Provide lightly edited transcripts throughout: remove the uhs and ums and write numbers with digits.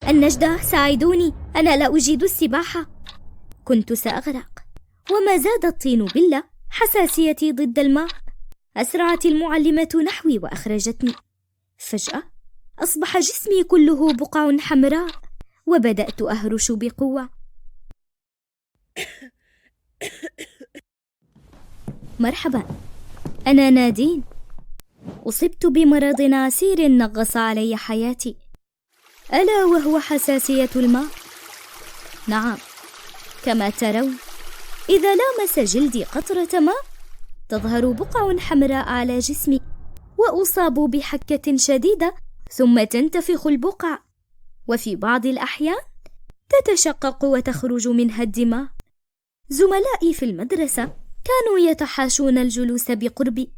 النجدة ساعدوني، أنا لا أجيد السباحة. كنت سأغرق، وما زاد الطين بلة حساسيتي ضد الماء. أسرعت المعلمة نحوي وأخرجتني. فجأة أصبح جسمي كله بقع حمراء، وبدأت أهرش بقوة. مرحبا، أنا نادين. أصبت بمرض عسير نغص علي حياتي، ألا وهو حساسية الماء. نعم، كما ترون، إذا لامس جلدي قطرة ماء تظهر بقع حمراء على جسمي، وأصاب بحكة شديدة ثم تنتفخ البقع، وفي بعض الأحيان تتشقق وتخرج منها الدماء. زملائي في المدرسة كانوا يتحاشون الجلوس بقربي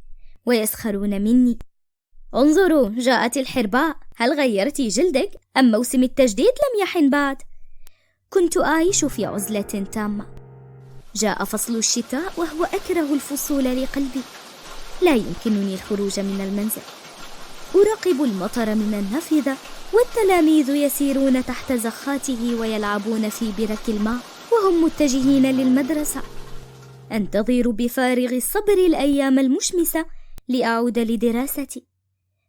ويسخرون مني. انظروا، جاءت الحرباء، هل غيرتي جلدك أم موسم التجديد لم يحن بعد؟ كنت أعيش في عزلة تامة. جاء فصل الشتاء وهو أكره الفصول لقلبي. لا يمكنني الخروج من المنزل. أراقب المطر من النافذة، والتلاميذ يسيرون تحت زخاته ويلعبون في برك الماء وهم متجهين للمدرسة. أنتظر بفارغ الصبر الأيام المشمسة لأعود لدراستي،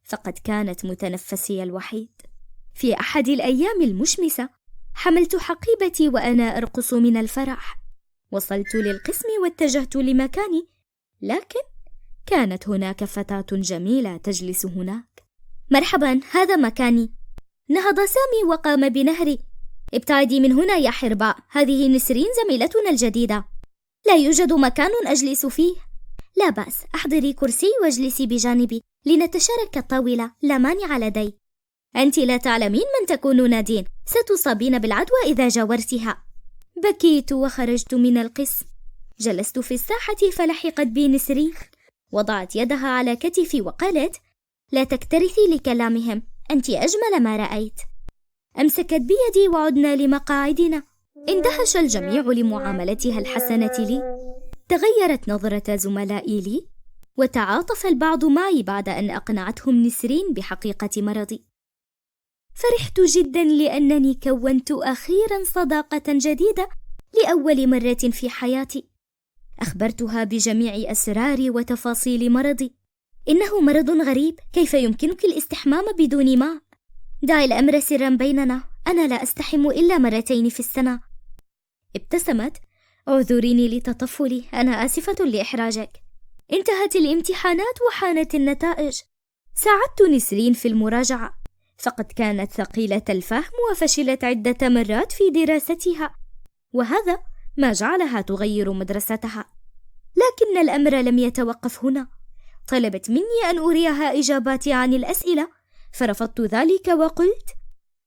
فقد كانت متنفسي الوحيد. في أحد الأيام المشمسة حملت حقيبتي وأنا أرقص من الفرح. وصلت للقسم واتجهت لمكاني، لكن كانت هناك فتاة جميلة تجلس هناك. مرحبا، هذا مكاني. نهض سامي وقام بنهري. ابتعدي من هنا يا حرباء، هذه نسرين زميلتنا الجديدة. لا يوجد مكان أجلس فيه. لا بأس، أحضري كرسي واجلسي بجانبي لنتشارك الطاولة، لا مانع لدي. أنت لا تعلمين من تكون نادين، ستصابين بالعدوى إذا جاورتها. بكيت وخرجت من القسم. جلست في الساحة فلحقت بي نسرين، وضعت يدها على كتفي وقالت: لا تكترثي لكلامهم، أنت أجمل ما رأيت. أمسكت بيدي وعدنا لمقاعدنا. اندهش الجميع لمعاملتها الحسنة لي. تغيرت نظرة زملائي لي، وتعاطف البعض معي بعد أن أقنعتهم نسرين بحقيقة مرضي. فرحت جدا لأنني كونت أخيرا صداقة جديدة لأول مرة في حياتي. أخبرتها بجميع أسراري وتفاصيل مرضي. إنه مرض غريب، كيف يمكنك الاستحمام بدون ماء؟ دعي الأمر سرا بيننا، أنا لا أستحم إلا مرتين في السنة. ابتسمت. اعذريني لتطفلي، أنا آسفة لإحراجك. انتهت الامتحانات وحانت النتائج. ساعدت نسرين في المراجعة، فقد كانت ثقيلة الفهم وفشلت عدة مرات في دراستها، وهذا ما جعلها تغير مدرستها. لكن الأمر لم يتوقف هنا. طلبت مني أن أريها إجاباتي عن الأسئلة، فرفضت ذلك وقلت: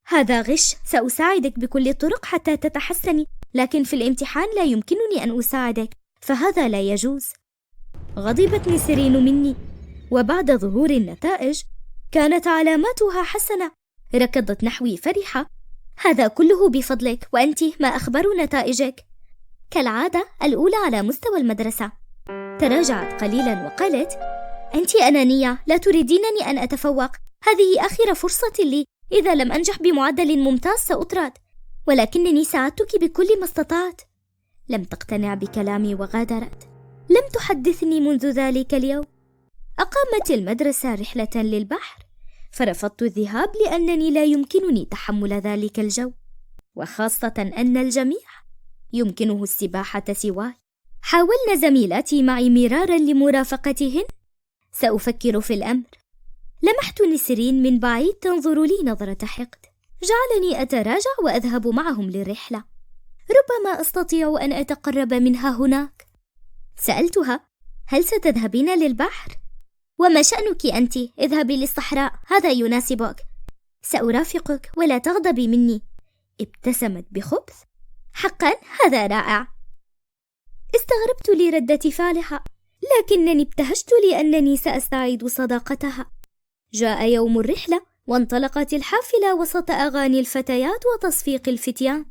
هذا غش، سأساعدك بكل الطرق حتى تتحسني، لكن في الامتحان لا يمكنني أن أساعدك، فهذا لا يجوز. غضبت نسرين مني، وبعد ظهور النتائج كانت علاماتها حسنة. ركضت نحوي فرحة: هذا كله بفضلك، وأنت ما أخبار نتائجك؟ كالعادة الأولى على مستوى المدرسة. تراجعت قليلا وقالت: أنت أنانية، لا تريدينني أن أتفوق، هذه آخر فرصة لي، إذا لم أنجح بمعدل ممتاز سأطرد، ولكنني ساعدتك بكل ما استطعت. لم تقتنع بكلامي وغادرت. لم تحدثني منذ ذلك اليوم. أقامت المدرسة رحلة للبحر، فرفضت الذهاب لأنني لا يمكنني تحمل ذلك الجو، وخاصة أن الجميع يمكنه السباحة سواي. حاولن زميلاتي معي مرارا لمرافقتهن. سأفكر في الأمر. لمحت نسرين من بعيد تنظر لي نظرة حقد، جعلني أتراجع وأذهب معهم للرحلة. ربما أستطيع أن أتقرب منها هناك. سألتها: هل ستذهبين للبحر؟ وما شأنك أنت؟ اذهبي للصحراء، هذا يناسبك. سأرافقك ولا تغضبي مني. ابتسمت بخبث. حقا هذا رائع. استغربت لردة فعلها، لكنني ابتهجت لأنني سأستعيد صداقتها. جاء يوم الرحلة، وانطلقت الحافلة وسط أغاني الفتيات وتصفيق الفتيان.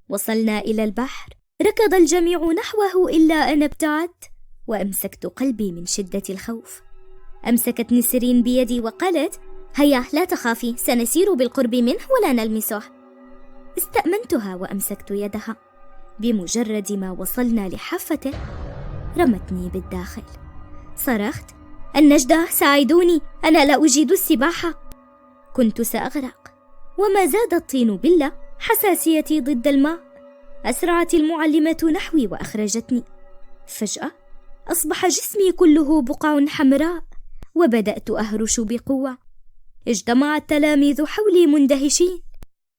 وصلنا إلى البحر. ركض الجميع نحوه إلا أنا ابتعدت، وأمسكت قلبي من شدة الخوف. أمسكت نسرين بيدي وقالت: هيا لا تخافي، سنسير بالقرب منه ولا نلمسه. استأمنتها وأمسكت يدها. بمجرد ما وصلنا لحافته رمتني بالداخل. صرخت: النجدة، ساعدوني، أنا لا أجيد السباحة. كنت سأغرق، وما زاد الطين بلة حساسيتي ضد الماء. أسرعت المعلمة نحوي وأخرجتني. فجأة أصبح جسمي كله بقع حمراء، وبدأت أهرش بقوة. اجتمع التلاميذ حولي مندهشين.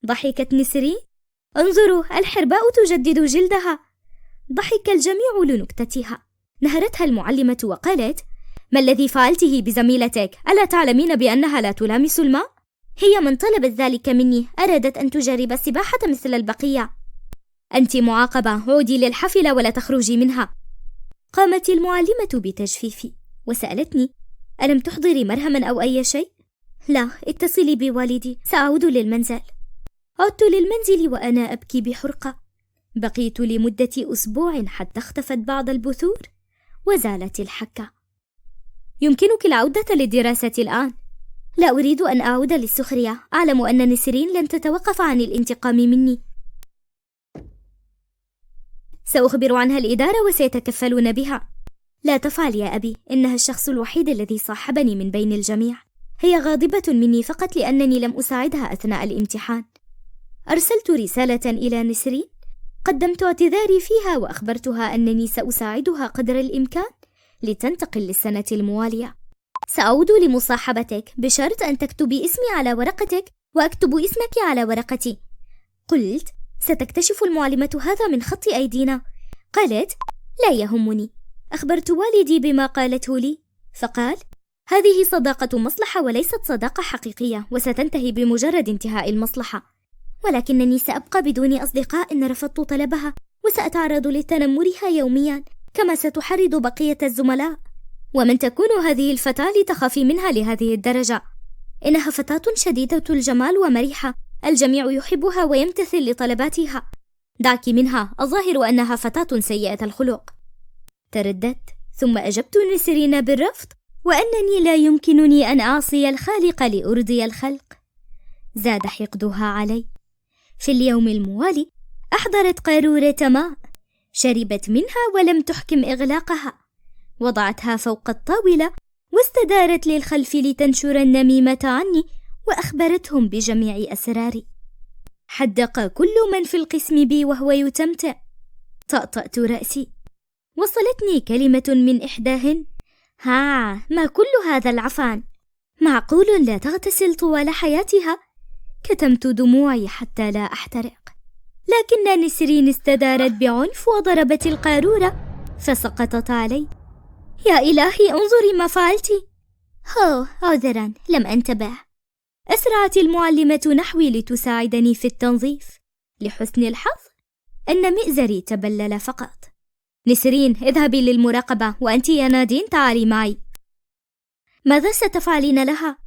ضحكت نسرين: انظروا، الحرباء تجدد جلدها. ضحك الجميع لنكتتها. نهرتها المعلمة وقالت: ما الذي فعلته بزميلتك؟ ألا تعلمين بأنها لا تلامس الماء؟ هي من طلبت ذلك مني، أرادت أن تجرب السباحة مثل البقية. أنت معاقبة، عودي للحافلة ولا تخرجي منها. قامت المعلمة بتجفيفي وسألتني: ألم تحضري مرهما أو أي شيء؟ لا، اتصلي بوالدي، سأعود للمنزل. عدت للمنزل وأنا أبكي بحرقة. بقيت لمدة أسبوع حتى اختفت بعض البثور وزالت الحكة. يمكنك العودة للدراسة الآن. لا أريد أن أعود للسخرية، أعلم أن نسرين لن تتوقف عن الانتقام مني. سأخبر عنها الإدارة وسيتكفلون بها. لا تفعل يا أبي، إنها الشخص الوحيد الذي صاحبني من بين الجميع. هي غاضبة مني فقط لأنني لم أساعدها أثناء الامتحان. أرسلت رسالة إلى نسرين، قدمت اعتذاري فيها وأخبرتها أنني سأساعدها قدر الإمكان لتنتقل للسنة الموالية. سأعود لمصاحبتك بشرط أن تكتبي اسمي على ورقتك وأكتب اسمك على ورقتي. قلت: ستكتشف المعلمة هذا من خط أيدينا. قالت: لا يهمني. أخبرت والدي بما قالته لي، فقال: هذه صداقة مصلحة وليست صداقة حقيقية، وستنتهي بمجرد انتهاء المصلحة. ولكنني سأبقى بدون أصدقاء إن رفضت طلبها، وسأتعرض لتنمرها يوميا كما ستحرض بقية الزملاء. ومن تكون هذه الفتاة لتخافي منها لهذه الدرجة؟ إنها فتاة شديدة الجمال ومرحة، الجميع يحبها ويمتثل لطلباتها. دعك منها، الظاهر أنها فتاة سيئة الخلق. ترددت، ثم أجبت نسرين بالرفض، وأنني لا يمكنني أن أعصي الخالق لأرضي الخلق. زاد حقدها علي. في اليوم الموالي أحضرت قارورة ماء، شربت منها ولم تحكم إغلاقها، وضعتها فوق الطاولة واستدارت للخلف لتنشر النميمة عني وأخبرتهم بجميع أسراري. حدق كل من في القسم بي وهو يتمتع. طأطأت رأسي. وصلتني كلمة من إحداهن: ما كل هذا العفان؟ معقول لا تغتسل طوال حياتها؟ كتمت دموعي حتى لا أحترق، لكن نسرين استدارت بعنف وضربت القارورة فسقطت علي. يا إلهي، انظري ما فعلت. عذرا، لم أنتبه. أسرعت المعلمة نحوي لتساعدني في التنظيف. لحسن الحظ أن مئزري تبلل فقط. نسرين، اذهبي للمراقبة، وأنت يا نادين تعالي معي. ماذا ستفعلين لها؟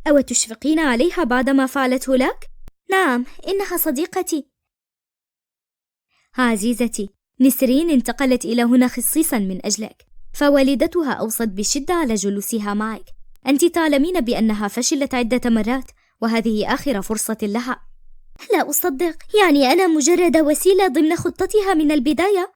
أو تشفقين عليها بعدما فعلته لك؟ نعم، إنها صديقتي. عزيزتي، نسرين انتقلت إلى هنا خصيصا من أجلك، فوالدتها أوصت بشدة على جلوسها معك. أنت تعلمين بأنها فشلت عدة مرات، وهذه آخر فرصة لها. لا أصدق، يعني أنا مجرد وسيلة ضمن خطتها من البداية؟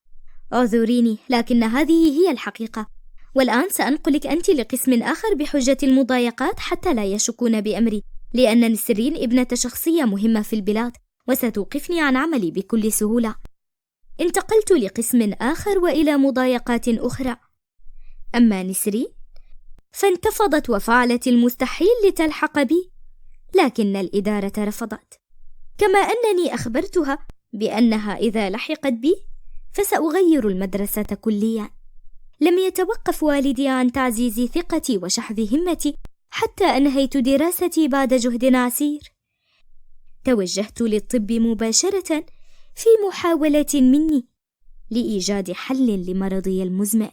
اعذريني، لكن هذه هي الحقيقة. والآن سأنقلك أنت لقسم آخر بحجة المضايقات حتى لا يشكون بأمري، لأن نسرين ابنة شخصية مهمة في البلاد وستوقفني عن عملي بكل سهولة. انتقلت لقسم آخر وإلى مضايقات أخرى. أما نسرين فانتفضت وفعلت المستحيل لتلحق بي، لكن الإدارة رفضت، كما أنني أخبرتها بأنها إذا لحقت بي فسأغير المدرسة كليا. لم يتوقف والدي عن تعزيز ثقتي وشحذ همتي حتى أنهيت دراستي بعد جهد عسير. توجهت للطب مباشرة في محاولة مني لإيجاد حل لمرضي المزمن.